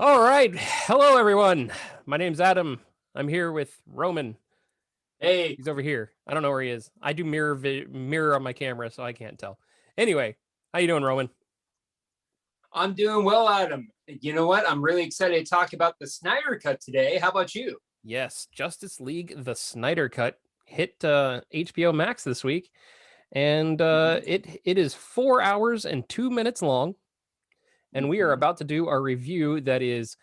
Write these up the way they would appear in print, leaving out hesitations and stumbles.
All right. Hello, everyone. My name's Adam. I'm here with Roman. Hey, He's over here. I don't know where he is. I do mirror on my camera, so I can't tell. Anyway, how you doing, Roman? I'm doing well, Adam. You know what? I'm really excited to talk about the Snyder Cut today. How about you? Yes, Justice League: The Snyder Cut hit HBO Max this week, and it is 4 hours and 2 minutes long, and we are about to do our review that is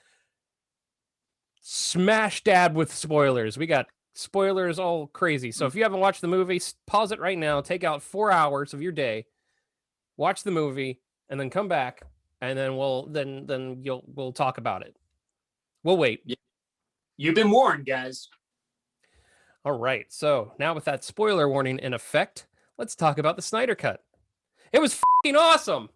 smash dab with spoilers. We got spoilers all crazy. So if you haven't watched the movie, pause it right now, take out 4 hours of your day, watch the movie, and then come back, and then we'll talk about it. We'll wait. You've been warned, guys. All right. So now with that spoiler warning in effect, let's talk about the Snyder Cut. It was fucking awesome.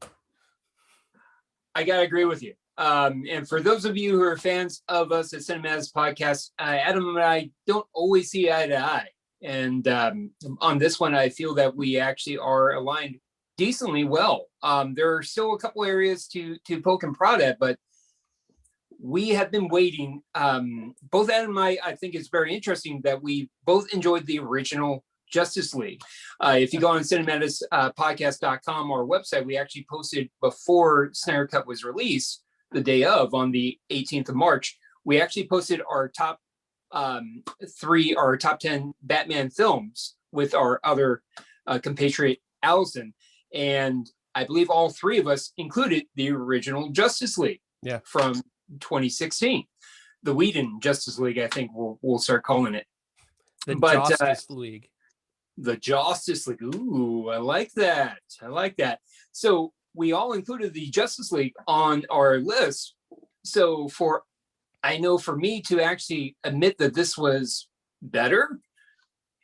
I gotta agree with you. And for those of you who are fans of us at Cinemadness podcast, Adam and I don't always see eye to eye. And on this one, I feel that we actually are aligned decently well. There are still a couple areas to poke and prod at, but we have been waiting. Both Adam and I think it's very interesting that we both enjoyed the original Justice League. If you go on cinemadnesspodcast.com, our website, we actually posted before Snyder Cut was released, the day of, on the 18th of March, we actually posted our top 10 Batman films with our other compatriot Allison. And I believe all three of us included the original Justice League from 2016. The Whedon Justice League, I think we'll start calling it. Justice League. The Justice League. Ooh, I like that. So we all included the Justice League on our list. So I know for me to actually admit that this was better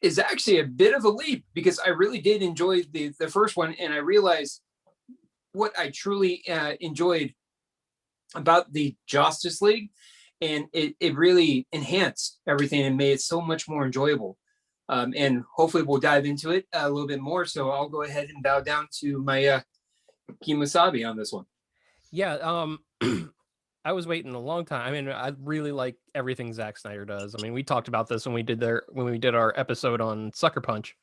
is actually a bit of a leap, because I really did enjoy the first one, and I realized what I truly enjoyed about the Justice League, and it really enhanced everything and made it so much more enjoyable. And hopefully we'll dive into it a little bit more. So I'll go ahead and bow down to my Kimasabi on this one. Yeah, I was waiting a long time. I mean, I really like everything Zack Snyder does. I mean, we talked about this when we did our episode on Sucker Punch.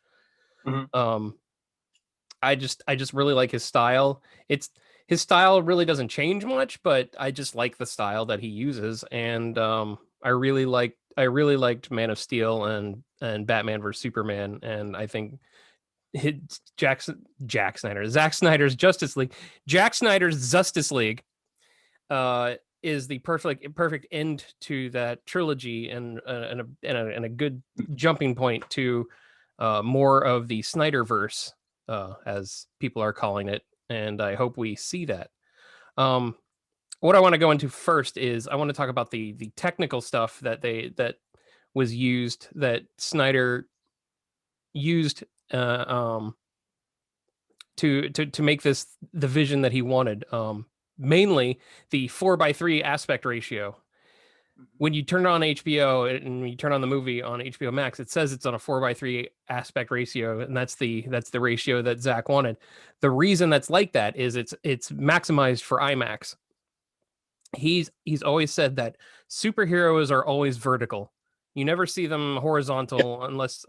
Mm-hmm. I just really like his style. His style really doesn't change much, but I just like the style that he uses. And I really liked Man of Steel and Batman vs Superman. And I think Zack Snyder's Justice League, Zack Snyder's Justice League, is the perfect end to that trilogy, and a good jumping point to more of the Snyderverse, as people are calling it, and I hope we see that. What I want to go into first is I want to talk about the technical stuff that was used, that Snyder used to make this the vision that he wanted. Mainly the 4:3 aspect ratio. When you turn on HBO and you turn on the movie on HBO Max, it says it's on a 4:3 aspect ratio, and that's the ratio that Zack wanted. The reason that's like that is it's maximized for IMAX. He's always said that superheroes are always vertical. You never see them horizontal unless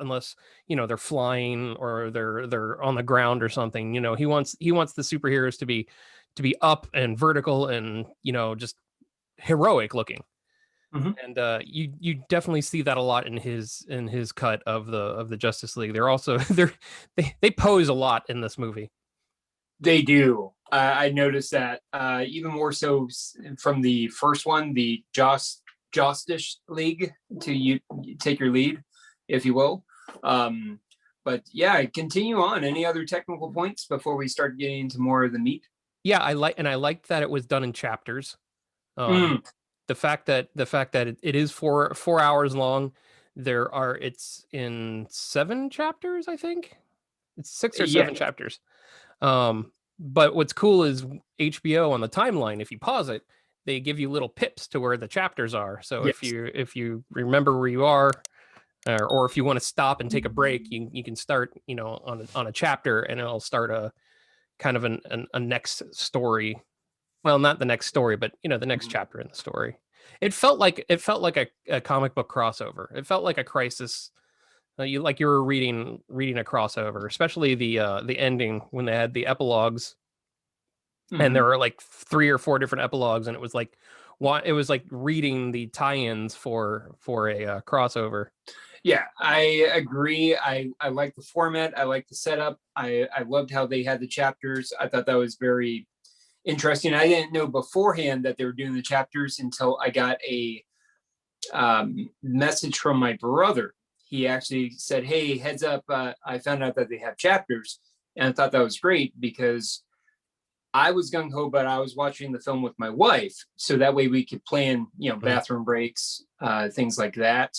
they're flying or they're on the ground or something. He wants the superheroes to be up and vertical and just heroic looking. Mm-hmm. And you definitely see that a lot in his cut of the Justice League. They're also they pose a lot in this movie. They do. I noticed that even more so from the first one, the Justice League, to you take your lead, if you will. But yeah, continue on. Any other technical points before we start getting into more of the meat? Yeah, I liked that it was done in chapters. The fact that it is 4 hours long. It's in 7 chapters, I think. It's 6 or 7 chapters. But what's cool is HBO on the timeline, if you pause it, they give you little pips to where the chapters are. So if you remember where you are, or if you want to stop and take a break, you can start on a chapter, and it'll start a kind of a next story Well, not the next story, but the next chapter in the story. It felt like a comic book crossover. It felt like a Crisis. You were reading a crossover, especially the ending when they had the epilogues, and there were like 3 or 4 different epilogues, and it was like reading the tie-ins for a crossover. Yeah, I agree. I like the format. I like the setup. I loved how they had the chapters. I thought that was very interesting. I didn't know beforehand that they were doing the chapters until I got a message from my brother. He actually said, "Hey, heads up! I found out that they have chapters," and I thought that was great because I was gung ho, but I was watching the film with my wife, so that way we could plan, bathroom breaks, things like that.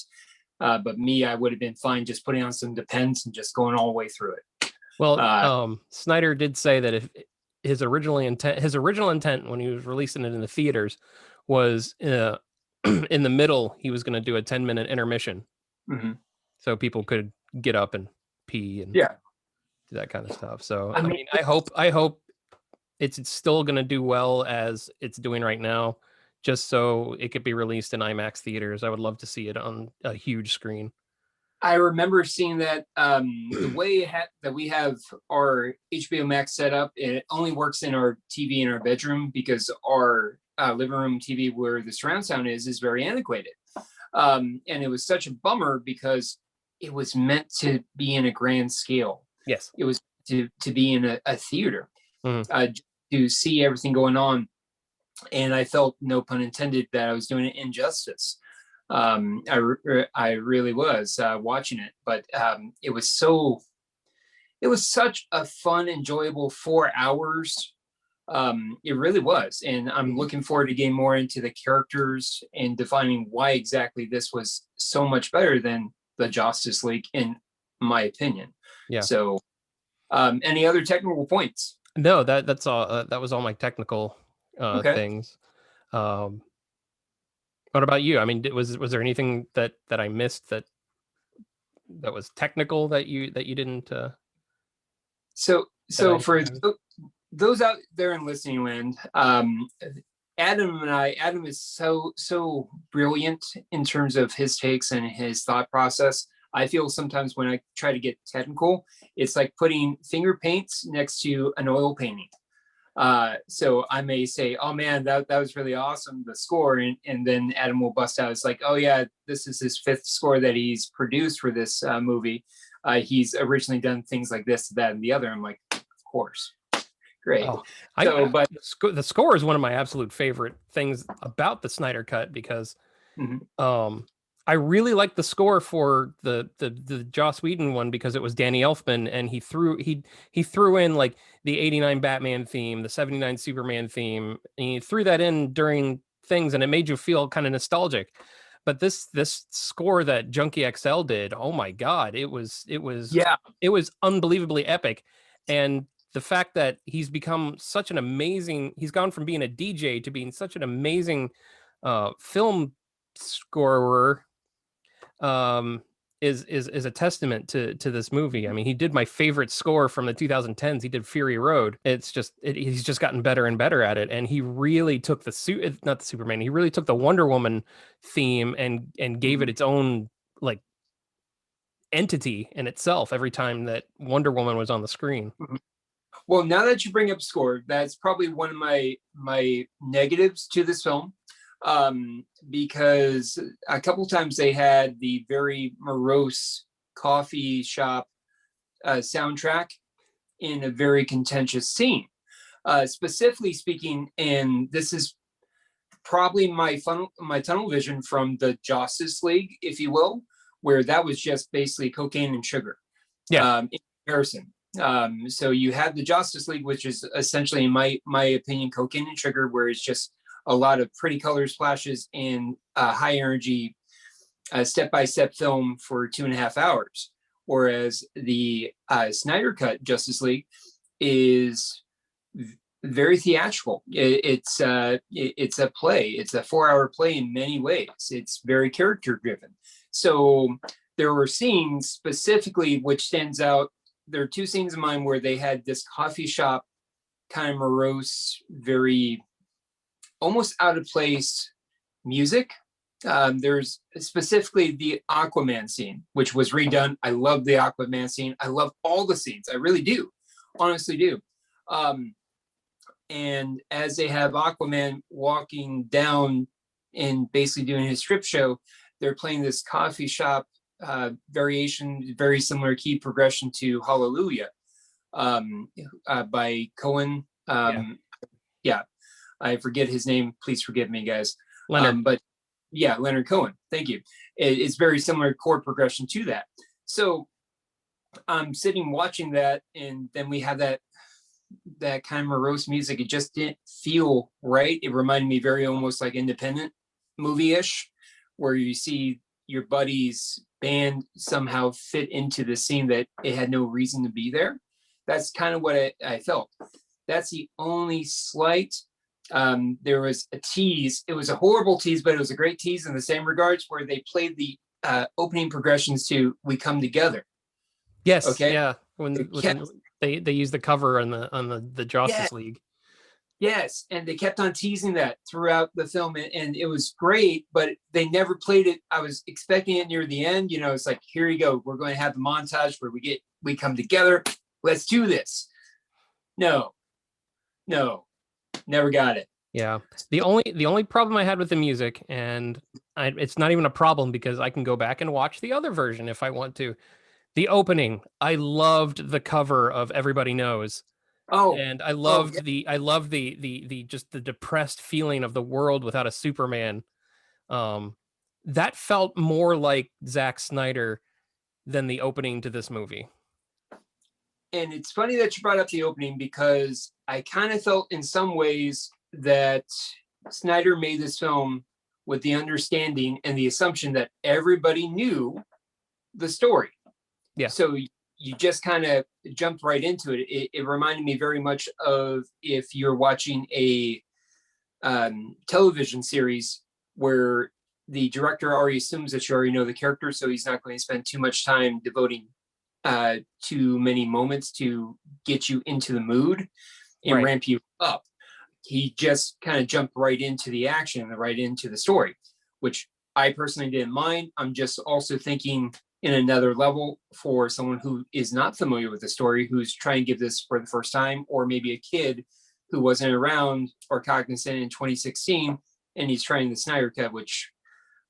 But me, I would have been fine just putting on some Depends and just going all the way through it. Well, Snyder did say that if his original intent when he was releasing it in the theaters was in the middle, he was going to do a 10-minute intermission, so people could get up and pee and do that kind of stuff. So I mean, I hope it's still going to do well as it's doing right now, just so it could be released in IMAX theaters. I would love to see it on a huge screen. I remember seeing that the way that we have our HBO Max set up, it only works in our TV in our bedroom because our living room TV where the surround sound is very antiquated. And it was such a bummer because it was meant to be in a grand scale. Yes. It was to be in a theater, to see everything going on. And I felt, no pun intended, that I was doing it injustice. I really was watching it, but it was such a fun, enjoyable 4 hours. It really was. And I'm looking forward to getting more into the characters and defining why exactly this was so much better than the Justice League, in my opinion. Yeah. So, any other technical points? No, that's all. That was all my technical things. What about you? I mean, was there anything that I missed that was technical that you didn't? So for those out there in listening land, Adam is so brilliant in terms of his takes and his thought process. I feel sometimes when I try to get technical, it's like putting finger paints next to an oil painting. So I may say, "Oh man, that was really awesome, the score," and then Adam will bust out. It's like, "Oh yeah, this is his 5th score that he's produced for this movie. He's originally done things like this, that, and the other." I'm like, "Of course, great." But the score is one of my absolute favorite things about the Snyder Cut because, I really like the score for the Joss Whedon one because it was Danny Elfman, and he threw in like the 89 Batman theme, the 79 Superman theme, and he threw that in during things, and it made you feel kind of nostalgic. But this score that Junkie XL did, oh my God, it was unbelievably epic. And the fact that he's gone from being a DJ to being such an amazing film scorer is a testament to this movie. I mean, he did my favorite score from the 2010s. He did Fury Road. He's just gotten better and better at it, and he really took not the Superman. He really took the Wonder Woman theme and gave it its own like entity in itself every time that Wonder Woman was on the screen. Well, now that you bring up score, that's probably one of my negatives to this film. Because a couple times they had the very morose coffee shop soundtrack in a very contentious scene. Specifically speaking, and this is probably my tunnel vision from the Justice League, if you will, where that was just basically cocaine and sugar. In comparison. So you have the Justice League, which is essentially, in my opinion, cocaine and sugar, where it's just a lot of pretty color splashes and high energy step-by-step film for 2.5 hours. Whereas the Snyder Cut Justice League is very theatrical. It's a play. It's a 4-hour play in many ways. It's very character driven. So there were scenes specifically which stands out. There are 2 scenes in mind where they had this coffee shop kind of morose, very almost out of place music. There's specifically the Aquaman scene, which was redone. I love the Aquaman scene. I love all the scenes. I really do, honestly do. And as they have Aquaman walking down and basically doing his strip show, they're playing this coffee shop variation, very similar key progression to Hallelujah by Cohen. Yeah, I forget his name. Please forgive me, guys. Leonard. But yeah, Leonard Cohen. Thank you. It's very similar chord progression to that. So I'm sitting watching that, and then we have that kind of morose music. It just didn't feel right. It reminded me very almost like independent movie-ish, where you see your buddy's band somehow fit into the scene that it had no reason to be there. That's kind of what I felt. That's the only slight. There was a tease. It was a horrible tease, but it was a great tease in the same regards, where they played the opening progressions to "We Come Together." Yes. Okay. Yeah. When they use the cover on the Justice League. Yes, and they kept on teasing that throughout the film, and it was great, but they never played it. I was expecting it near the end. It's like, here you go. We're going to have the montage where we come together. Let's do this. No, never got it. Yeah. The only problem I had with the music, and it's not even a problem because I can go back and watch the other version if I want to. The opening, I loved the cover of Everybody Knows. Oh, and I loved the just the depressed feeling of the world without a Superman. That felt more like Zack Snyder than the opening to this movie. And it's funny that you brought up the opening, because I kind of felt in some ways that Snyder made this film with the understanding and the assumption that everybody knew the story. Yeah. So you just kind of jumped right into it. It reminded me very much of if you're watching a television series where the director already assumes that you already know the character, so he's not going to spend too much time devoting too many moments to get you into the mood and ramp you up. He just kind of jumped right into the action, right into the story, which I personally didn't mind. I'm just also thinking in another level for someone who is not familiar with the story, who's trying to give this for the first time, or maybe a kid who wasn't around or cognizant in 2016, and he's trying the Snyder Cut, which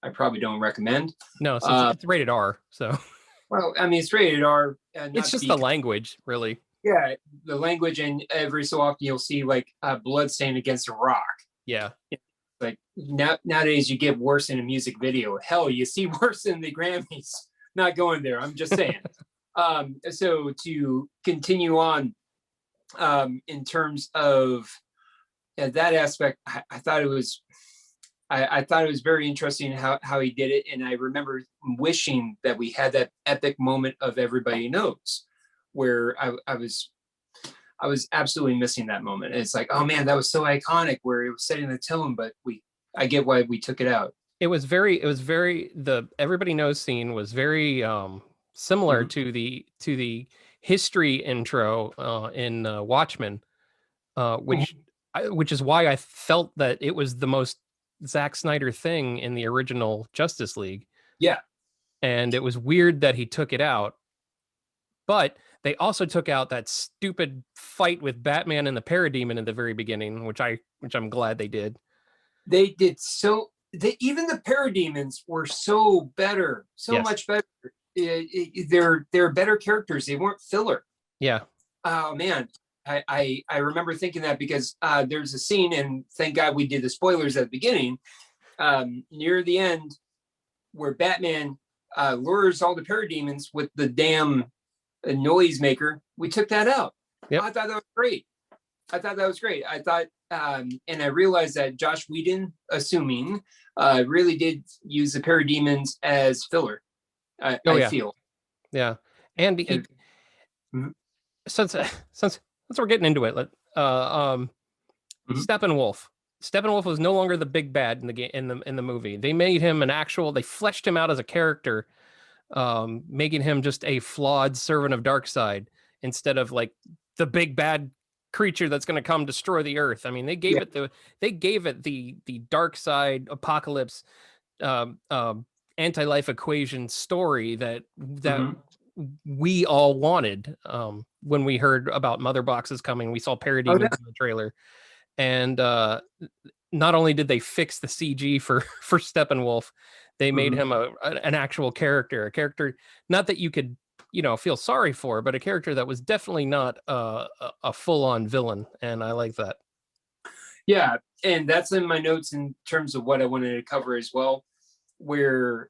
I probably don't recommend. No, so it's rated R. So, well, I mean, it's rated R. It's just the language, really. Yeah, the language, and every so often you'll see like a blood stain against a rock. Yeah. Like nowadays you get worse in a music video. Hell, you see worse in the Grammys. Not going there. I'm just saying. So to continue on, in terms of that aspect, I thought it was, I thought it was very interesting how he did it, and I remember wishing that we had that epic moment of Everybody Knows, where I was absolutely missing that moment. And it's like, oh man, that was so iconic, where it was setting the tone, but I get why we took it out. It was very the Everybody Knows scene was very similar to the history intro in Watchmen, which is why I felt that it was the most Zack Snyder thing in the original Justice League. Yeah. And it was weird that he took it out. But they also took out that stupid fight with Batman and the Parademon in the very beginning, which I'm glad they did. They did even the Parademons were so better, much better. They're better characters. They weren't filler. Yeah. Oh man, I remember thinking that because there's a scene, and thank God we did the spoilers at the beginning, near the end, where Batman lures all the Parademons with the damn noisemaker. We took that out. Yep. I thought that was great. I thought, and I realized that Josh Whedon, assuming, really did use the Parademons as filler. I feel. Yeah, and since we're getting into it, Steppenwolf. Steppenwolf was no longer the big bad in the game in the movie. They made him they fleshed him out as a character, making him just a flawed servant of Darkseid instead of like the big bad creature that's going to come destroy the earth. I mean, they gave it the dark side apocalypse, anti-life equation story that we all wanted. When we heard about Mother Boxes coming, we saw Parademons in the trailer, and not only did they fix the CG for Steppenwolf, they made him an actual character, a character not that you could feel sorry for, but a character that was definitely not a full-on villain, and I like that. Yeah, and that's in my notes in terms of what I wanted to cover as well, where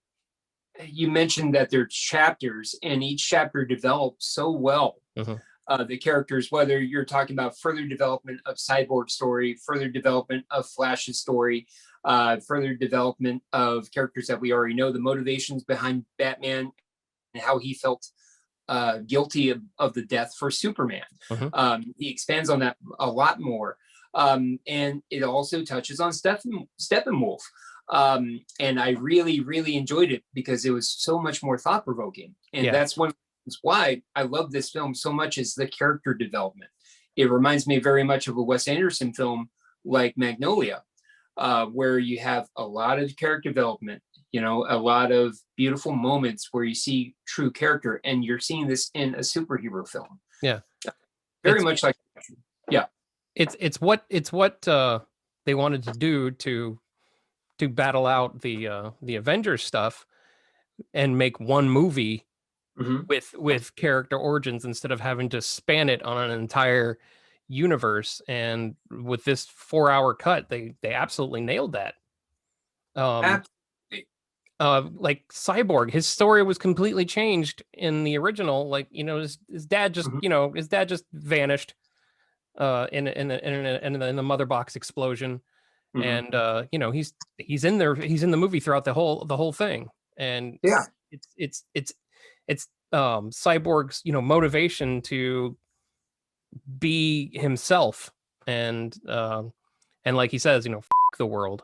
you mentioned that there are chapters, and each chapter develops so well. The characters, whether you're talking about further development of Cyborg's story, further development of Flash's story, further development of characters that we already know, the motivations behind Batman and how he felt guilty of the death for Superman. He expands on that a lot more. And it also touches on Steppenwolf. And I really, really enjoyed it because it was so much more thought-provoking. And that's one of the reasons why I love this film so much, is the character development. It reminds me very much of a Wes Anderson film like Magnolia, where you have a lot of character development, a lot of beautiful moments where you see true character, and you're seeing this in a superhero film. Very much like, it's what they wanted to do to battle out the Avengers stuff and make one movie with character origins instead of having to span it on an entire universe. And with this 4-hour cut, they absolutely nailed that. Like Cyborg, his story was completely changed in the original. Like, his dad just his dad just vanished in the Mother Box explosion. And he's in there, he's in the movie throughout the whole thing. And it's Cyborg's motivation to be himself, and like he says, f the world.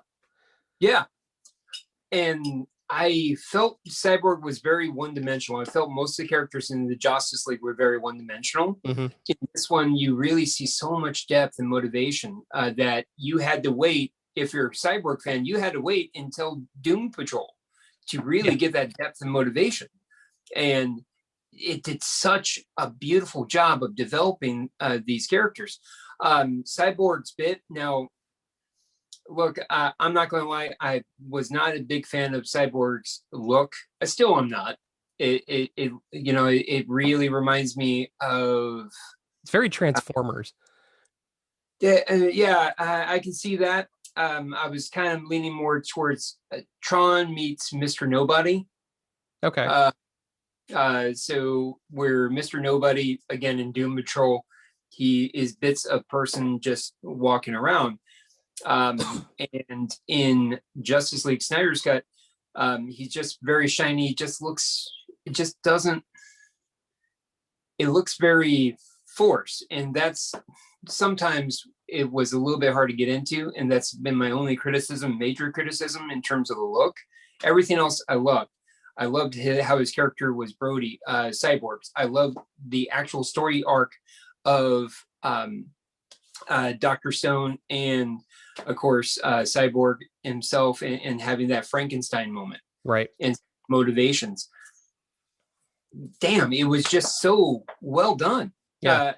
And I felt Cyborg was very one-dimensional. I felt most of the characters in the Justice League were very one-dimensional. In this one, you really see so much depth and motivation that you had to wait. If you're a Cyborg fan, you had to wait until Doom Patrol to really get that depth and motivation. And it did such a beautiful job of developing these characters. Cyborg's bit, now, look, I'm not going to lie, I was not a big fan of Cyborg's look. I still am not. It really reminds me of... It's very Transformers. I can see that. I was kind of leaning more towards Tron meets Mr. Nobody. Okay. So where Mr. Nobody, again in Doom Patrol, he is bits of person just walking around. And in Justice League Snyder's cut, he's just very shiny. It looks very forced. And that's sometimes it was a little bit hard to get into. And that's been my only major criticism in terms of the look. Everything else I loved. I loved how his character was Brody, Cyborgs. I loved the actual story arc of Dr. Stone and, of course, Cyborg himself, and having that Frankenstein moment. Right. And motivations. Damn, it was just so well done. Yeah.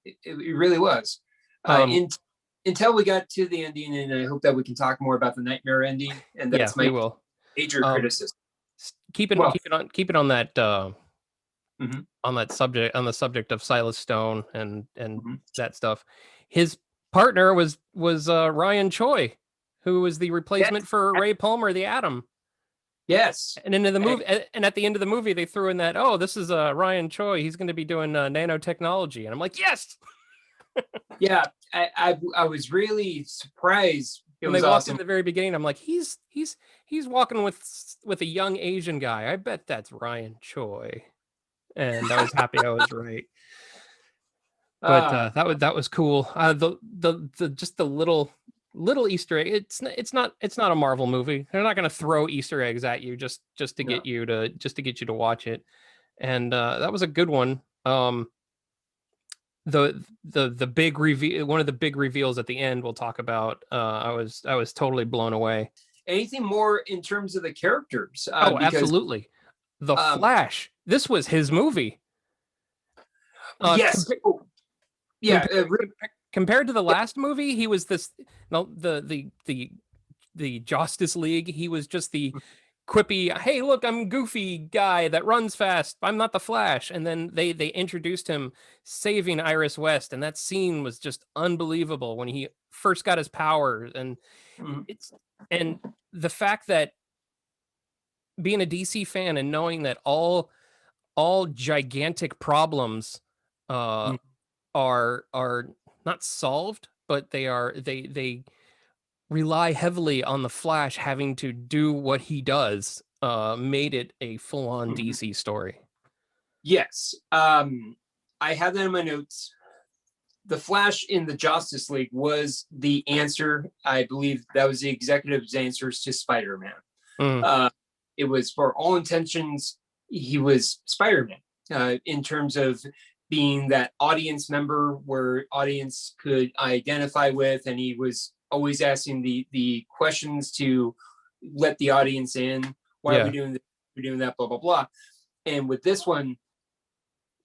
It really was. Until we got to the ending, and I hope that we can talk more about the nightmare ending. And that's my major criticism. Keep it on that on the subject of Silas Stone and that stuff. His partner was Ryan Choi, who was the replacement for Ray Palmer, the Atom. Yes. And into the movie, and at the end of the movie, they threw in that, this is Ryan Choi. He's going to be doing nanotechnology, and I'm like, yes. Yeah, I was really surprised. When they walked in the very beginning, I'm like, he's walking with a young Asian guy. I bet that's Ryan Choi. And I was happy I was right. But that was cool. The just the little Easter egg. It's not a Marvel movie. They're not going to throw Easter eggs at you just to get you to watch it. And that was a good one. the big reveal, one of the big reveals at the end we'll talk about. I was totally blown away. Anything more in terms of the characters? Oh, Because absolutely. The um, Flash. This was his movie. yes, oh, yeah, Compared, compared to the yeah, last movie, he was this no the Justice League. He was just the quippy, hey, look, I'm goofy guy that runs fast. I'm not the Flash. And then they introduced him saving Iris West, and that scene was just unbelievable when he first got his powers. And mhm, it's and the fact that being a DC fan and knowing that all gigantic problems uh mhm. are not solved, but they rely heavily on the Flash having to do what he does, made it a full-on Mhm. DC story. Yes. I have that in my notes. The Flash in the Justice League was the answer. I believe that was the executive's answers to Spider-Man. Mm, Uh, it was, for all intentions, he was Spider-Man in terms of being that audience member where audience could identify with, and he was always asking the questions to let the audience in. Why are we yeah, doing this? We're doing that, blah blah blah. And with this one,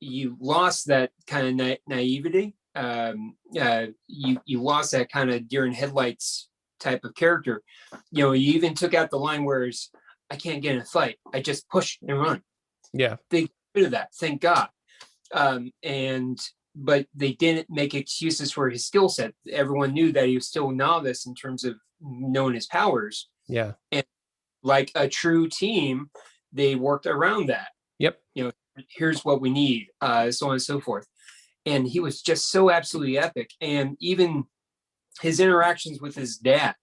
you lost that kind of naivety. You lost that kind of deer in headlights type of character. You know, you even took out the line where it's, I can't get in a fight. I just push and run. yeah, They got rid of that, thank God. And but they didn't make excuses for his skill set. Everyone knew that he was still a novice in terms of knowing his powers. yeah, And like a true team, they worked around that. yep, You know, here's what we need, so on and so forth. And he was just so absolutely epic. And even his interactions with his dad,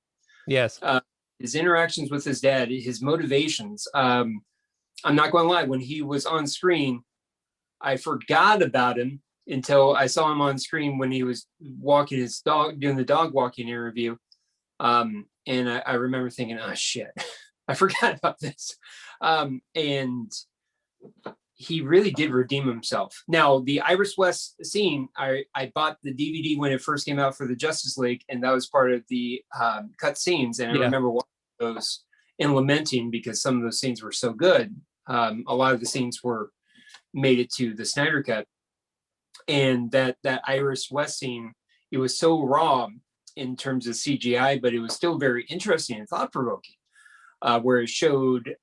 yes, uh, his motivations. I'm not going to lie, when he was on screen, I forgot about him until I saw him on screen when he was walking his dog, doing the dog walking interview. And I remember thinking, oh shit, I forgot about this. And he really did redeem himself. Now, the Iris West scene, I bought the DVD when it first came out for the Justice League, and that was part of the cut scenes. And I yeah, remember watching those and lamenting because some of those scenes were so good. A lot of the scenes were made it to the Snyder cut, and that Iris West scene, it was so raw in terms of CGI, but it was still very interesting and thought provoking. Where it showed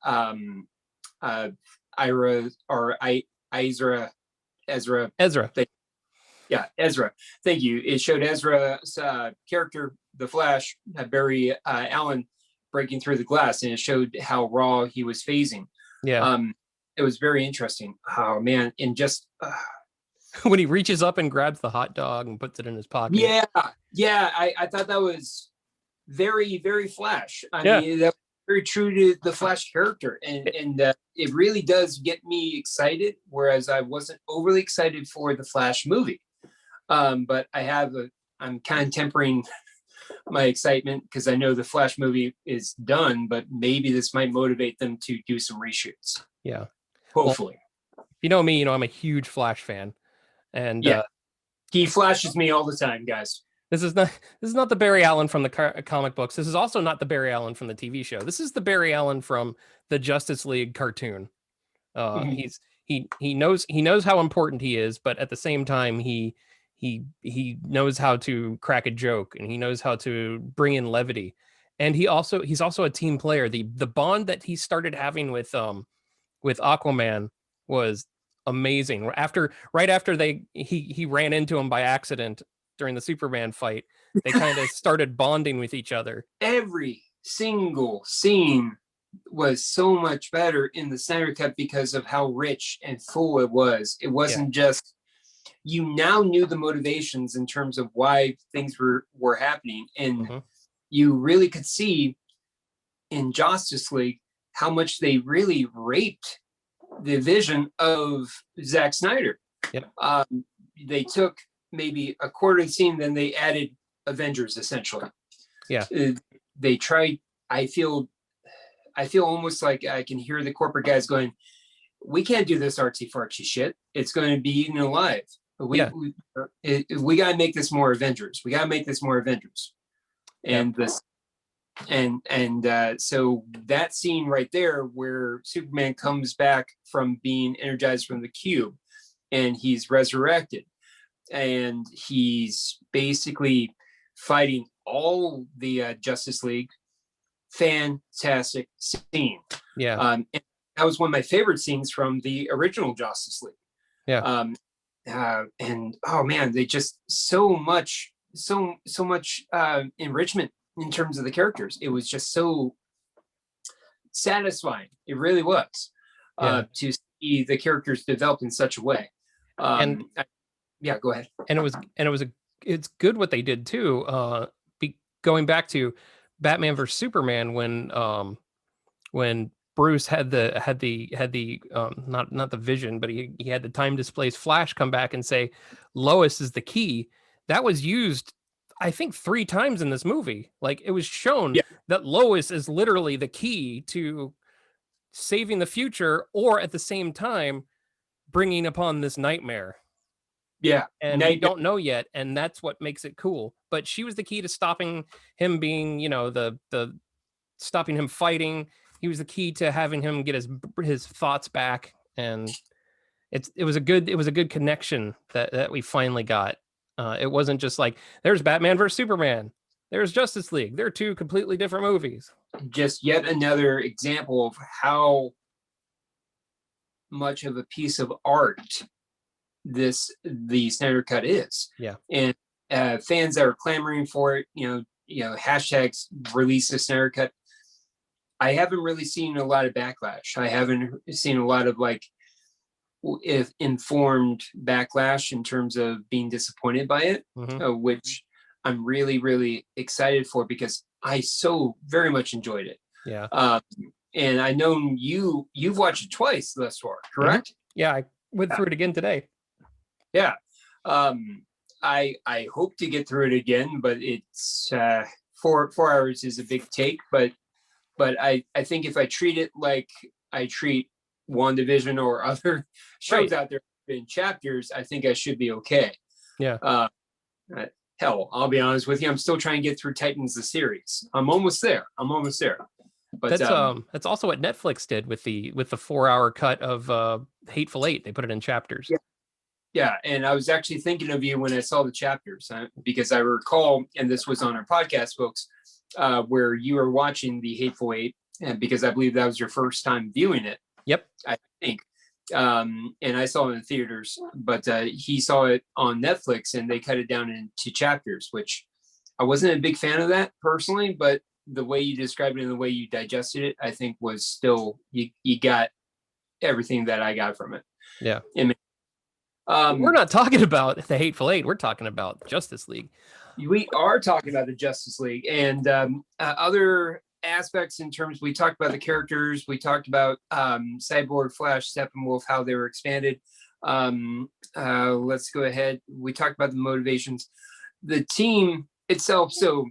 Ira or Ezra, Ezra, yeah, Ezra. Thank you. It showed Ezra's character, the Flash, Barry Allen, breaking through the glass, and it showed how raw he was phasing. yeah. Um, it was very interesting. Oh man, and just When he reaches up and grabs the hot dog and puts it in his pocket. yeah, yeah. I thought that was very, very Flash. I Yeah, mean, that was very true to the Flash character, and it really does get me excited. Whereas I wasn't overly excited for the Flash movie, but I'm kind of tempering my excitement because I know the Flash movie is done, but maybe this might motivate them to do some reshoots. yeah. Well, Hopefully, if you know me, you know I'm a huge Flash fan, and yeah. He flashes me all the time, guys. this is not the Barry Allen from the comic books. This is also not the Barry Allen from the TV show. This is the Barry Allen from the Justice League cartoon. He's he knows how important he is, but at the same time he knows how to crack a joke, and he knows how to bring in levity. And he's also a team player. The bond that he started having with Aquaman was amazing. Right after he ran into him by accident during the Superman fight, they kind of started bonding with each other. Every single scene was so much better in the Snyder Cut because of how rich and full it was. It Yeah. wasn't just, you now knew the motivations in terms of why things were happening, and Mm-hmm. you really could see in Justice League how much they really raped the vision of Zack Snyder. Yep. They took maybe a quarter of the scene, then they added Avengers essentially. Yeah. They tried. I feel almost like I can hear the corporate guys going, "We can't do this artsy fartsy shit. It's going to be eaten alive." We we got to make this more Avengers. And this so that scene right there where Superman comes back from being energized from the cube and he's resurrected and he's basically fighting all the Justice League. Fantastic scene. And that was one of my favorite scenes from the original Justice League. And oh man, they just so much enrichment in terms of the characters. It was just so satisfying. It really was to see the characters developed in such a way. Go ahead. And it's good what they did too. Going back to Batman vs Superman when Bruce had the not the vision, but he had the time displaced Flash come back and say Lois is the key. That was used, I think, 3 times in this movie. Like, it was shown that Lois is literally the key to saving the future, or at the same time bringing upon this nightmare. And we don't know yet, and that's what makes it cool. But she was the key to stopping him being, the stopping him fighting. He was the key to having him get his thoughts back, and it was a good connection that we finally got. It wasn't just like, there's Batman versus Superman, there's Justice League. They're 2 completely different movies. Just yet another example of how much of a piece of art the Snyder Cut is. And fans that are clamoring for it, hashtags release the Snyder Cut. I haven't really seen a lot of backlash. I haven't seen a lot of if informed backlash in terms of being disappointed by it, which I'm really, really excited for because I so very much enjoyed it. And I know you've watched it twice thus far, correct? I went through it again today. I hope to get through it again, but it's 4 hours is a big take, but I think if I treat it like I treat WandaVision or other shows out there in chapters, I think I should be okay. Hell, I'll be honest with you, I'm still trying to get through Titans the series. I'm almost there. But that's also what Netflix did with the 4-hour cut of Hateful Eight. They put it in chapters. And I was actually thinking of you when I saw the chapters, because I recall, and this was on our podcast, folks, where you were watching the Hateful Eight, and because I believe that was your first time viewing it. I think. And I saw it in the theaters, but he saw it on Netflix, and they cut it down into chapters, which I wasn't a big fan of that personally, but the way you described it and the way you digested it, I think was still, you got everything that I got from it. We're not talking about the Hateful Eight. We're talking about Justice League. We are talking about the Justice League and other aspects in terms, we talked about the characters, we talked about Cyborg, Flash, Steppenwolf, how they were expanded. Let's go ahead. We talked about the motivations, the team itself. So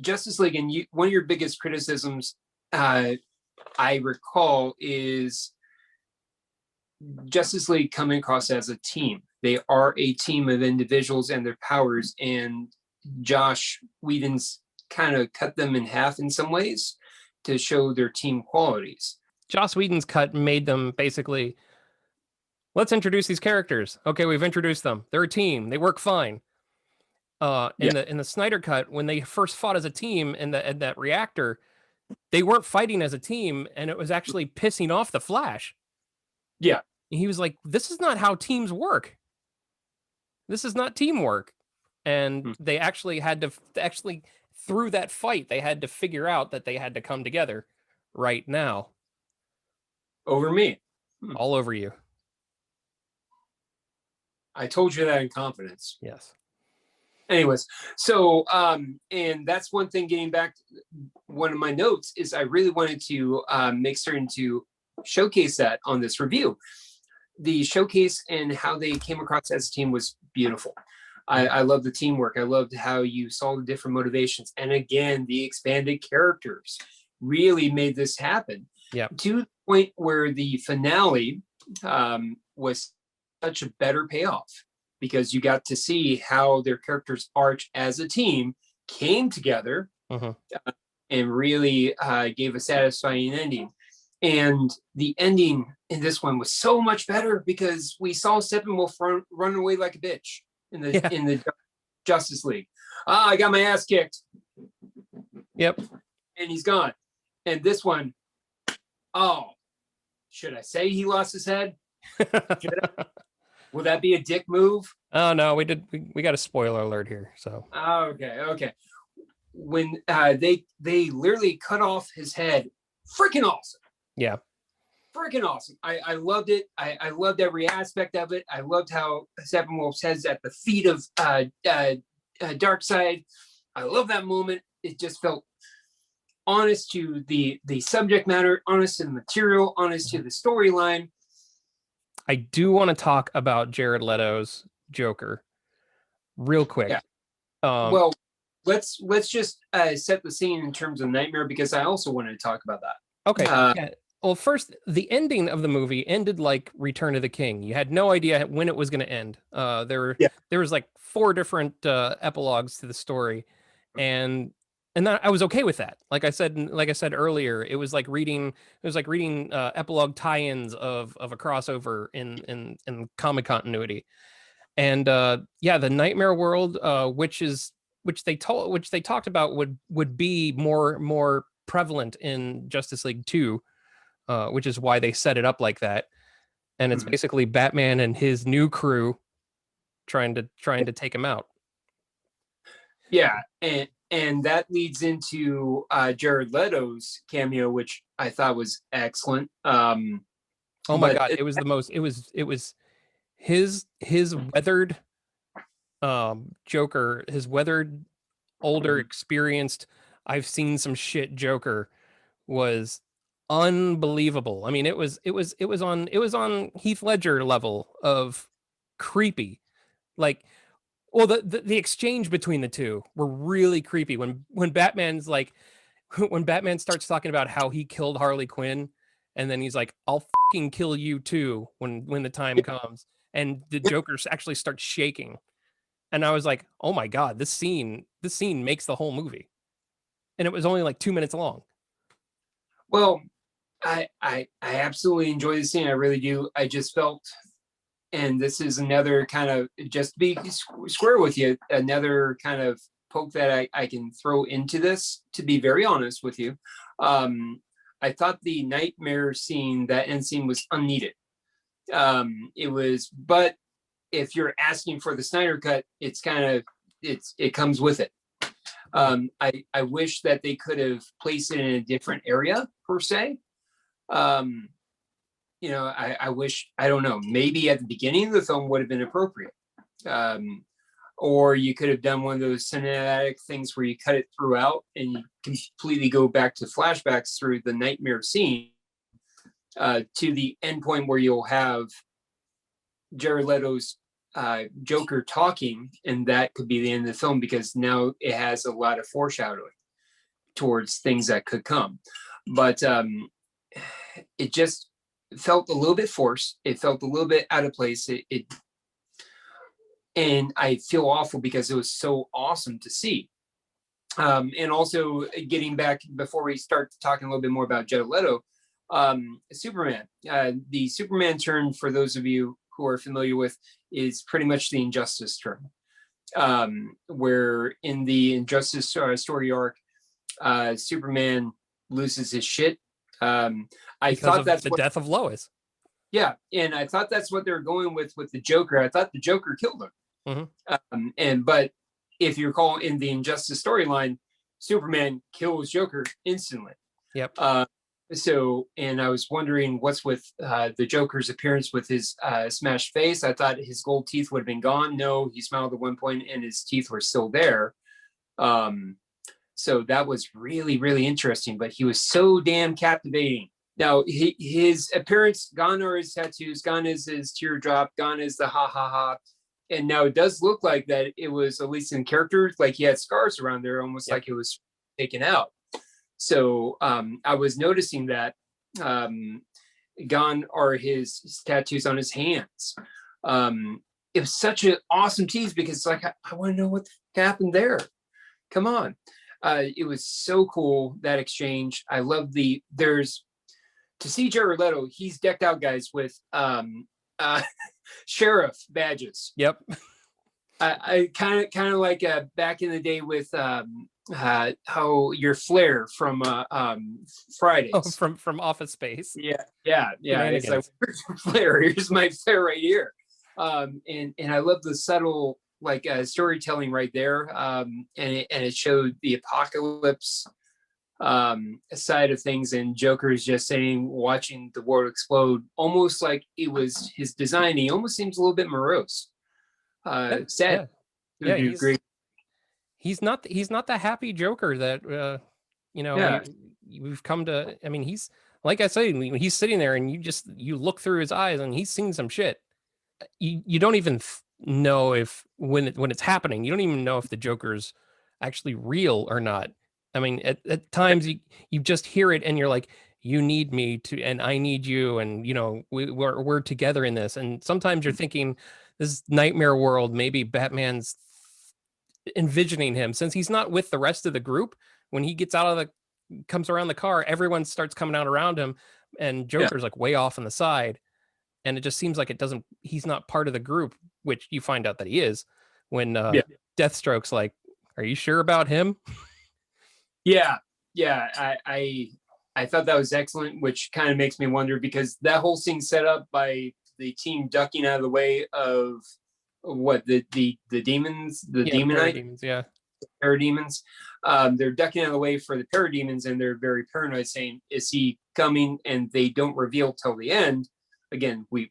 Justice League, and one of your biggest criticisms, I recall, is Justice League coming across as a team. They are a team of individuals and their powers, and Josh Whedon's kind of cut them in half in some ways to show their team qualities. Joss Whedon's cut made them basically, let's introduce these characters. Okay, we've introduced them. They're a team. They work fine. In the Snyder cut, when they first fought as a team in that reactor, they weren't fighting as a team, and it was actually pissing off the Flash. And he was like, this is not how teams work. This is not teamwork. And they actually had to through that fight, they had to figure out that they had to come together right now. Over me. All over you. I told you that in confidence. Yes. Anyways, so and that's one thing, getting back to one of my notes, is I really wanted to make certain to showcase that on this review. The showcase and how they came across as a team was beautiful. I love the teamwork. I loved how you saw the different motivations. And again, the expanded characters really made this happen. To the point where the finale was such a better payoff because you got to see how their characters arch as a team came together and really gave a satisfying ending. And the ending in this one was so much better because we saw Steppenwolf run away like a bitch in the Justice League. I got my ass kicked. Yep. And he's gone. And this one, should I say he lost his head? Will that be a dick move? Oh no, we got a spoiler alert here. So okay. When they literally cut off his head, freaking awesome. Yeah. Freaking awesome. I loved it. I loved every aspect of it. I loved how Steppenwolf's head's at the feet of Darkseid. I love that moment. It just felt honest to the subject matter, honest to the material, honest to the storyline. I do want to talk about Jared Leto's Joker real quick. Yeah. Well, let's just set the scene in terms of Nightmare because I also wanted to talk about that. Okay. Yeah. Well, first, the ending of the movie ended like Return of the King. You had no idea when it was going to end. There was like 4 different epilogues to the story, and that, I was okay with that. Like I said earlier, it was like reading epilogue tie-ins of a crossover in comic continuity. And the Nightmare world, which they talked about would be more prevalent in Justice League 2. Which is why they set it up like that, and it's basically Batman and his new crew trying to take him out. Yeah, and that leads into Jared Leto's cameo, which I thought was excellent. Oh my god, it was his weathered Joker, his weathered, older, experienced, I've seen some shit Joker was unbelievable. I mean, it was on Heath Ledger level of creepy. Like, well, the exchange between the two were really creepy. When Batman starts talking about how he killed Harley Quinn, and then he's like, "I'll fucking kill you too" when the time comes, and the Joker actually starts shaking, and I was like, "Oh my god, this scene makes the whole movie," and it was only like 2 minutes long. Well, I absolutely enjoy the scene. I really do. I just felt, and this is another kind of, just to be square with you, another kind of poke that I can throw into this, to be very honest with you. I thought the Nightmare scene, that end scene, was unneeded. But if you're asking for the Snyder cut, it comes with it. I wish that they could have placed it in a different area per se. I wish, I don't know, maybe at the beginning of the film would have been appropriate. Or you could have done one of those cinematic things where you cut it throughout and you completely go back to flashbacks through the Nightmare scene to the end point where you'll have Jared Leto's Joker talking, and that could be the end of the film because now it has a lot of foreshadowing towards things that could come. But it just felt a little bit forced. It felt a little bit out of place. And I feel awful because it was so awesome to see. And also, getting back before we start talking a little bit more about Jared Leto, Superman. The Superman turn, for those of you who are familiar with, is pretty much the Injustice turn, where in the Injustice story arc, Superman loses his shit. I thought that's the death of Lois. Yeah, and I thought that's what they were going with the Joker. I thought the Joker killed him. But if you recall, in the Injustice storyline, Superman kills Joker instantly. Yep. And I was wondering what's with the Joker's appearance with his smashed face. I thought his gold teeth would have been gone. No, he smiled at one point and his teeth were still there. So that was really, really interesting, but he was so damn captivating. Now, his appearance, gone are his tattoos, gone is his teardrop, gone is the ha ha ha. And now it does look like that it was, at least in character, like he had scars around there, almost like it was taken out. So I was noticing that gone are his tattoos on his hands. It was such an awesome tease because like I want to know what happened there. Come on. It was so cool, that exchange. I love there's to see Jared Leto, he's decked out, guys, with sheriff badges. Yep. I kind of like back in the day with how your Flair from Fridays. Oh, from Office Space. Yeah. It's like, where's your Flair? Here's my Flair right here. And I love the subtle like storytelling right there. And it showed the apocalypse side of things, and Joker is just saying, watching the world explode, almost like it was his design. He almost seems a little bit morose. Sad. Yeah, he's not the happy Joker that we've come to. I mean, he's like I say, he's sitting there and you look through his eyes and he's seen some shit. You don't even know if when it's happening, you don't even know if the Joker's actually real or not. I mean, at times you just hear it and you're like, you need me to, and I need you, and we're together in this. And sometimes you're thinking, this nightmare world, maybe Batman's envisioning him, since he's not with the rest of the group. When he gets comes around the car, everyone starts coming out around him, and Joker's like way off on the side. And it just seems like he's not part of the group, which you find out that he is when Deathstroke's like, are you sure about him? Yeah. I thought that was excellent, which kind of makes me wonder, because that whole scene set up by the team ducking out of the way of what the demons, parademons, parademons. They're ducking out of the way for the parademons, and they're very paranoid, saying, is he coming? And they don't reveal till the end. Again, we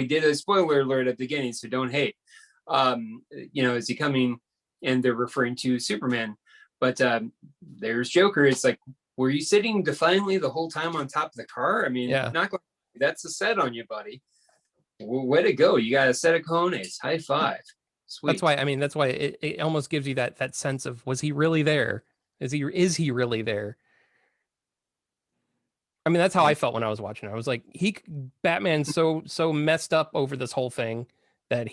did a spoiler alert at the beginning, so don't hate. Is he coming? And they're referring to Superman. But there's Joker. It's like, were you sitting defiantly the whole time on top of the car? I mean, not going. That's a set on you, buddy. Way to go! You got a set of cojones. High five. Sweet. That's why it almost gives you that sense of, was he really there? Is he really there? I mean, that's how I felt when I was watching it. I was like, Batman's so messed up over this whole thing that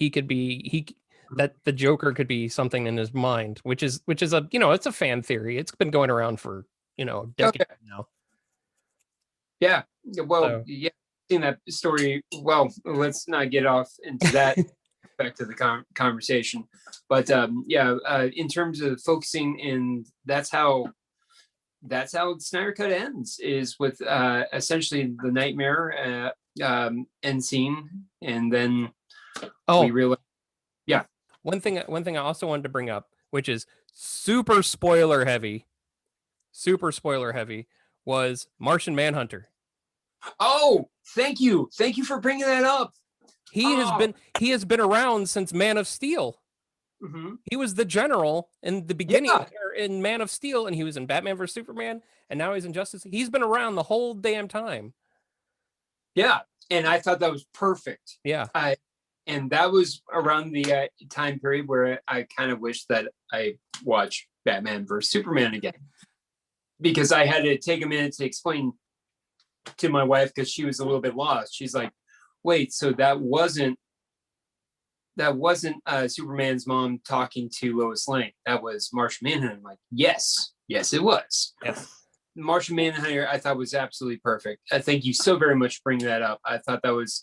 that the Joker could be something in his mind, which is a it's a fan theory. It's been going around for a decade now. Yeah. Well, seen that story. Well, let's not get off into that back to the conversation. But in terms of focusing, and that's how Snyder Cut ends, is with essentially the nightmare end scene, and then we realize. Yeah. One thing I also wanted to bring up, which is super spoiler heavy, was Martian Manhunter. Oh, thank you for bringing that up. He has been around since Man of Steel. Mm-hmm. He was the general in the beginning in Man of Steel, and he was in Batman vs Superman, and now he's in Justice. He's been around the whole damn time. Yeah, and I thought that was perfect. Yeah, and that was around the time period where I kind of wish that I watched Batman vs Superman again, because I had to take a minute to explain to my wife, because she was a little bit lost. She's like, wait, so that wasn't Superman's mom talking to Lois Lane. That was Martian Manhunter. I'm like, yes, it was. Yes. Martian Manhunter, I thought, was absolutely perfect. Thank you so very much for bringing that up. I thought that was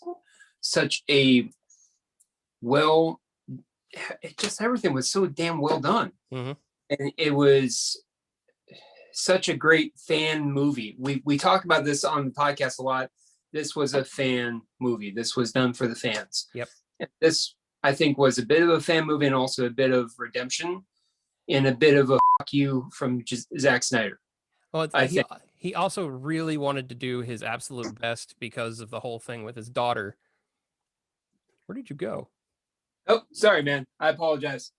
such a everything was so damn well done. Mm-hmm. And it was such a great fan movie. We talk about this on the podcast a lot. This was a fan movie. This was done for the fans. Yep. And this, I think, was a bit of a fan movie, and also a bit of redemption, and a bit of a fuck you from Zack Snyder. Well, he also really wanted to do his absolute best because of the whole thing with his daughter. Where did you go? Oh, sorry, man. I apologize.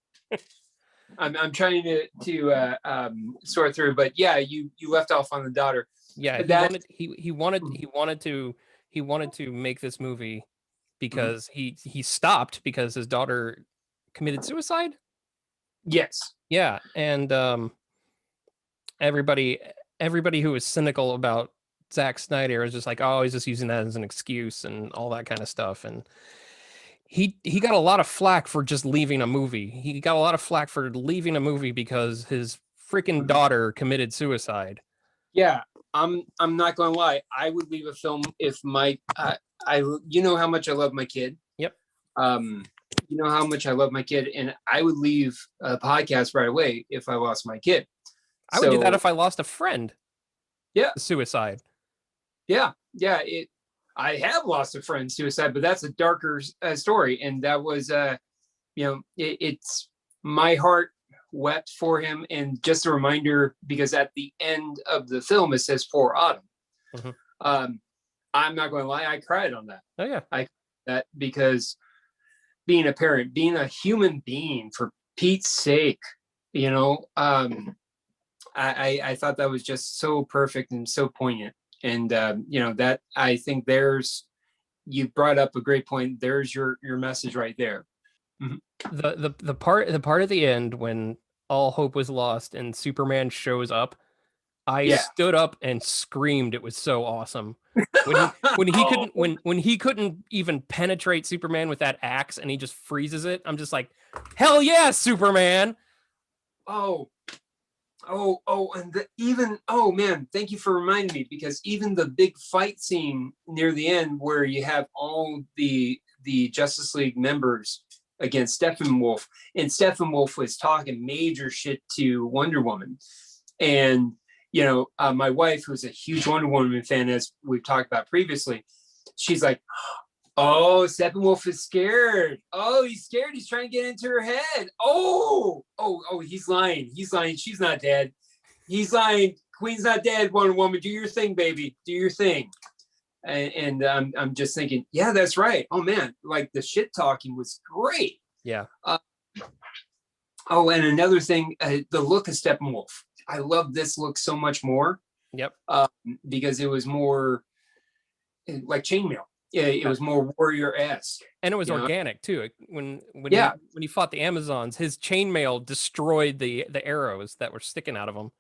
I'm trying to sort through, but yeah, you left off on the daughter. Yeah, he wanted to make this movie because he stopped because his daughter committed suicide. Yes. Yeah, and everybody who was cynical about Zack Snyder is just like, oh, he's just using that as an excuse and all that kind of stuff. And he got a lot of flack for just leaving a movie. He got a lot of flack for leaving a movie because his freaking daughter committed suicide. Yeah, I'm not going to lie. I would leave a film if my you know how much I love my kid. Yep. You know how much I love my kid, and I would leave a podcast right away if I lost my kid. I would do that if I lost a friend. Yeah. Suicide. Yeah. I have lost a friend suicide, but that's a darker story, and that was it's my heart wept for him. And just a reminder, because at the end of the film it says "For Autumn." Mm-hmm. I'm not going to lie, I cried on that. Oh yeah, that because being a parent, being a human being, for Pete's sake, I thought that was just so perfect and so poignant. And that, I think you brought up a great point. There's your message right there. Mm-hmm. The part at the end when all hope was lost and Superman shows up, I stood up and screamed. It was so awesome. When he couldn't even penetrate Superman with that axe and he just freezes it, I'm just like, hell yeah, Superman. And man, thank you for reminding me, because even the big fight scene near the end where you have all the Justice League members against Steppenwolf, and Steppenwolf was talking major shit to Wonder Woman. And my wife, who's a huge Wonder Woman fan, as we've talked about previously, she's like, oh, Steppenwolf is scared. Oh, he's scared. He's trying to get into her head. Oh, he's lying. He's lying. She's not dead. He's lying. Queen's not dead, Wonder Woman. Do your thing, baby. Do your thing. And I'm just thinking, yeah, that's right. Oh, man, like the shit talking was great. Yeah. And another thing, the look of Steppenwolf. I love this look so much more. Yep. Because it was more like chainmail. Yeah, it was more warrior-esque. And it was organic too. When he fought the Amazons, his chainmail destroyed the arrows that were sticking out of him.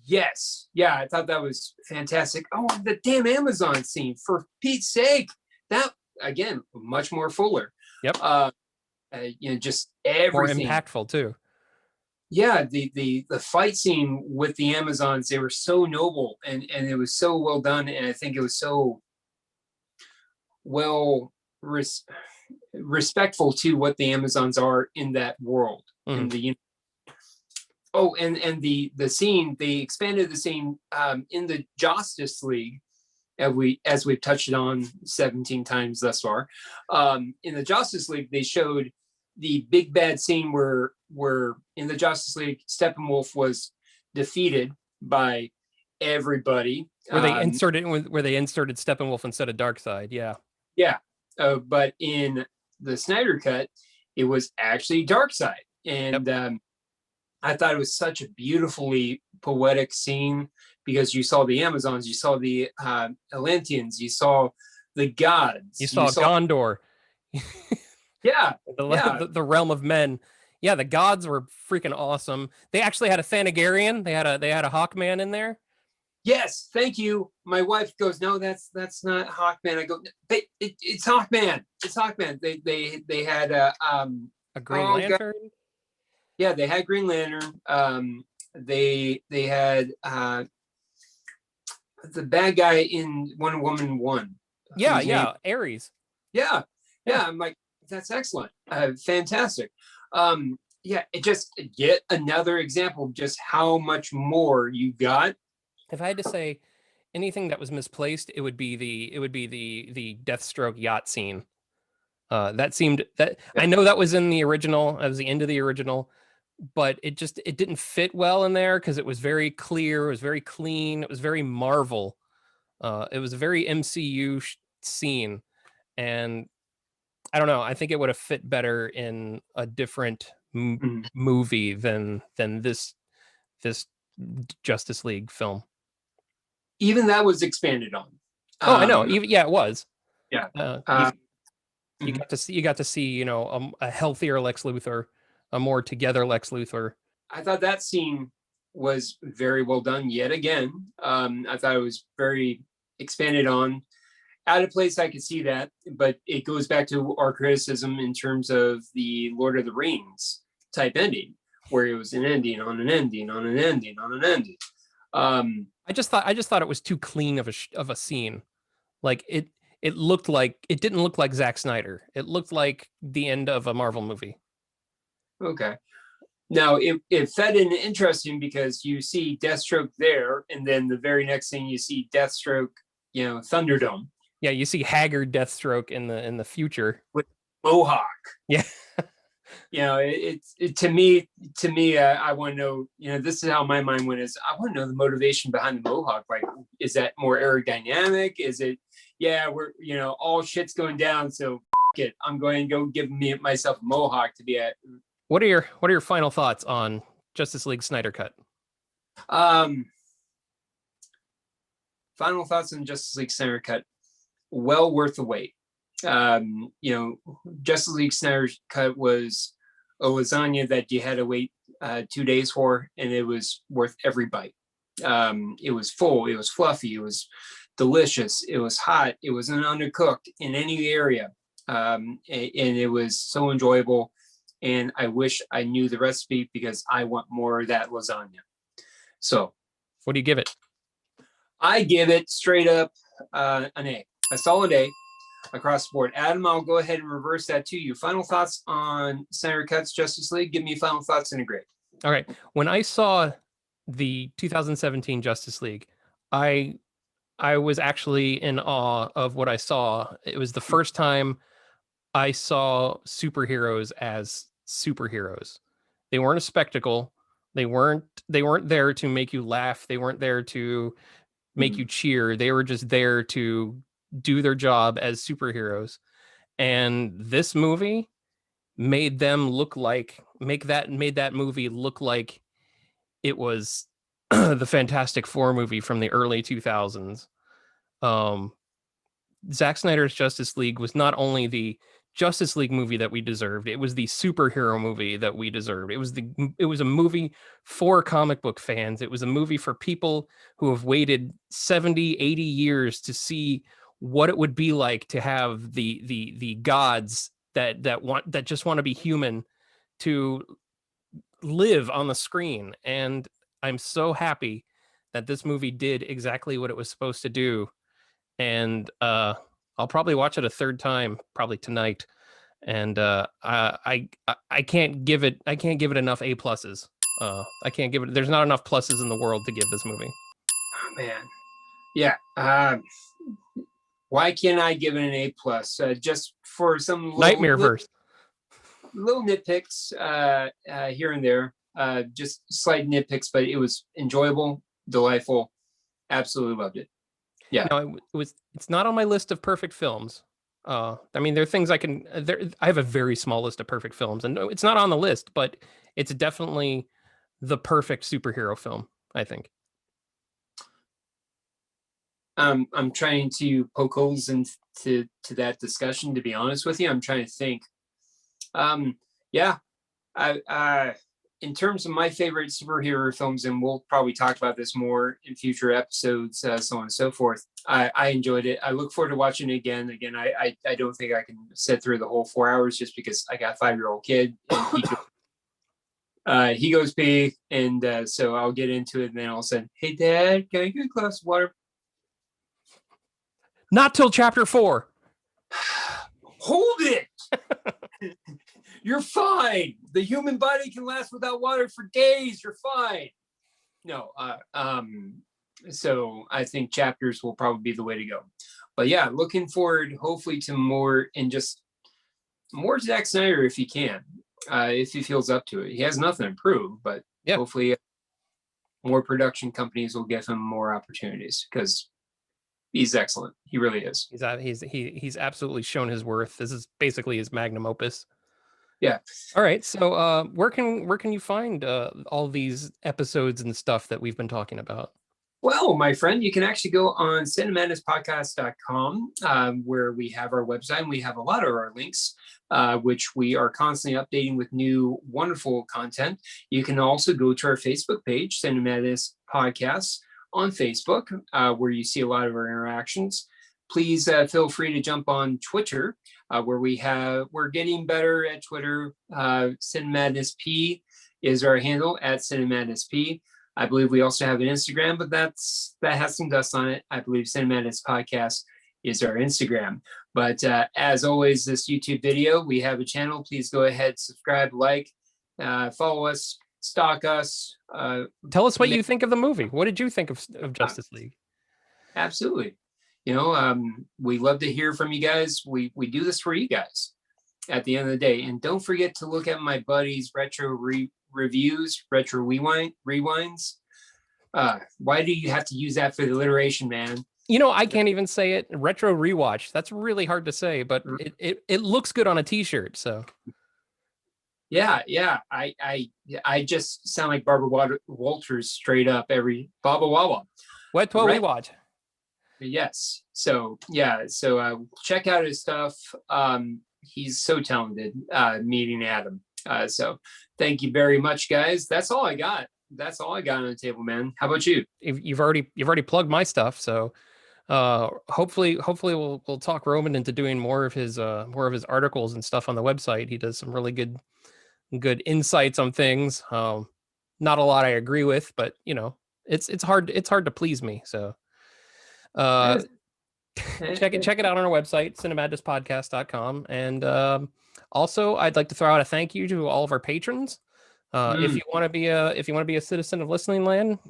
Yes. Yeah, I thought that was fantastic. Oh, the damn Amazon scene, for Pete's sake. That, again, much more fuller. Yep. Just everything. More impactful too. Yeah, the fight scene with the Amazons, they were so noble, and it was so well done, and I think it was so well respectful to what the Amazons are in that world. Mm-hmm. In the and the scene, they expanded the scene in the Justice League, as we've touched on 17 times thus far. In the Justice League, they showed the big bad scene where in the Justice League, Steppenwolf was defeated by everybody. Where they inserted Steppenwolf instead of Darkseid. Yeah. Yeah. But in the Snyder cut, it was actually Darkseid. And yep. I thought it was such a beautifully poetic scene, because you saw the Amazons, you saw the Atlanteans, you saw the gods. You saw Gondor. Yeah. The realm of men. Yeah, the gods were freaking awesome. They actually had a Thanagarian. They had a Hawkman in there. Yes, thank you. My wife goes, no, that's not Hawkman. I go, it's Hawkman. It's Hawkman. They had a Green Lantern. God. Yeah, they had Green Lantern. They had the bad guy in Wonder Woman 1. Yeah, Ares. Yeah. I'm like, that's excellent. Fantastic. It just yet another example of just how much more you got. If I had to say anything that was misplaced, it would be the Deathstroke yacht scene. I know that was in the original. That was the end of the original, but it didn't fit well in there because it was very clear, it was very clean, it was very Marvel. It was a very MCU scene, and I don't know. I think it would have fit better in a different movie than this Justice League film. Even that was expanded on. I know. It was. Yeah. You got to see, a healthier Lex Luthor, a more together Lex Luthor. I thought that scene was very well done yet again. I thought it was very expanded on. out of place, I could see that, but it goes back to our criticism in terms of the Lord of the Rings type ending, where it was an ending on an ending on an ending on an ending. I just thought it was too clean of a scene. Like it looked like, it didn't look like Zack Snyder. It looked like the end of a Marvel movie. Okay. Now it fed in interesting because you see Deathstroke there, and then the very next thing you see Deathstroke, Thunderdome. Yeah, you see haggard Deathstroke in the future with Mohawk. Yeah. It's to me. I want to know. This is how my mind went. Is I want to know the motivation behind the Mohawk. Like, is that more aerodynamic? Is it? Yeah, we're all shit's going down, so it. I'm going to go give myself a Mohawk to be at. What are your final thoughts on Justice League Snyder Cut? Final thoughts on Justice League Snyder Cut. Well worth the wait. Justice League Snyder Cut was a lasagna that you had to wait 2 days for, and it was worth every bite. It was full, it was fluffy, it was delicious, it was hot, it wasn't undercooked in any area, and it was so enjoyable. And I wish I knew the recipe because I want more of that lasagna. So, what do you give it? I give it straight up an A, a solid A across the board. Adam, I'll go ahead and reverse that to you. Final thoughts on Snyder Cut's Justice League? Give me final thoughts and a grade. All right. When I saw the 2017 Justice League, I was actually in awe of what I saw. It was the first time I saw superheroes as superheroes. They weren't a spectacle. They weren't there to make you laugh. They weren't there to make you cheer. They were just there to do their job as superheroes. And this movie made them made that movie look like it was the Fantastic Four movie from the early 2000s. Zack Snyder's Justice League was not only the Justice League movie that we deserved, it was the superhero movie that we deserved. It was a movie for comic book fans. It was a movie for people who have waited 70, 80 years to see what it would be like to have the gods that just want to be human to live on the screen. And I'm so happy that this movie did exactly what it was supposed to do. And I'll probably watch it a third time, probably tonight. And I can't give it enough A pluses. I can't give it. There's not enough pluses in the world to give this movie. Oh, man, yeah. Why can't I give it an A plus? Just for some Nightmare verse. Little nitpicks here and there, just slight nitpicks, but it was enjoyable, delightful, absolutely loved it. Yeah. No, it's not on my list of perfect films. I mean, there are things I have a very small list of perfect films, and it's not on the list, but it's definitely the perfect superhero film, I think. I'm trying to poke holes into that discussion, to be honest with you. I'm trying to think. Yeah, in terms of my favorite superhero films, and we'll probably talk about this more in future episodes, so on and so forth. I enjoyed it. I look forward to watching it again. I don't think I can sit through the whole 4 hours just because I got a 5-year-old kid. And he goes pee, and so I'll get into it, and then all of a sudden, hey, Dad, can I get a glass of water? Not till chapter 4. Hold it. You're fine. The human body can last without water for days. You're fine. No, so I think chapters will probably be the way to go. But yeah, looking forward hopefully to more, and just more Zack Snyder if he can, if he feels up to it. He has nothing to prove, but yeah, hopefully more production companies will give him more opportunities, because he's excellent. He really is. He's absolutely shown his worth. This is basically his magnum opus. Yeah. All right. So where can you find all these episodes and stuff that we've been talking about? Well, my friend, you can actually go on cinemadnesspodcast.com, where we have our website, and we have a lot of our links, which we are constantly updating with new wonderful content. You can also go to our Facebook page, Cinemadness Podcasts, on Facebook, where you see a lot of our interactions. please feel free to jump on Twitter, where we're getting better at Twitter. Cinemadness P is our handle at Cinemadness P. I believe we also have an Instagram, but that has some dust on it. I believe Cinemadness Podcast is our Instagram. But as always, this YouTube video, we have a channel. Please go ahead, subscribe, like, follow us, stalk us. Tell us what you think of the movie. What did you think of Justice League? Absolutely. We love to hear from you guys. We do this for you guys at the end of the day. And don't forget to look at my buddy's retro reviews, retro rewinds. Why do you have to use that for the alliteration, man? I can't even say it. Retro rewatch. That's really hard to say, but it looks good on a t-shirt. So yeah. I just sound like Barbara Walters straight up every Baba Wawa. What we watch? Yes. So yeah. So check out his stuff. He's so talented. Meeting Adam. So thank you very much, guys. That's all I got. That's all I got on the table, man. How about you? You've already plugged my stuff. So hopefully we'll talk Roman into doing more of his articles and stuff on the website. He does some really good insights on things. Not a lot I agree with, but it's hard to please me. So check it out on our website, cinemadnesspodcast.com. And also I'd like to throw out a thank you to all of our patrons. If you want to be a citizen of Listening Land,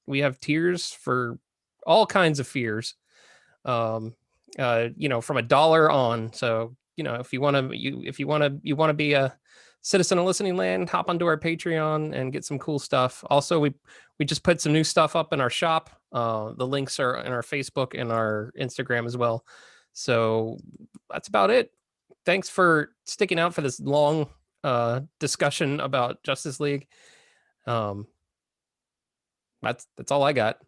we have tiers for all kinds of fears. From $1 on. So if you want to be a citizen of Listening Land, hop onto our Patreon and get some cool stuff. Also, we just put some new stuff up in our shop. The links are in our Facebook and our Instagram as well. So that's about it. Thanks for sticking out for this long discussion about Justice League. That's all I got.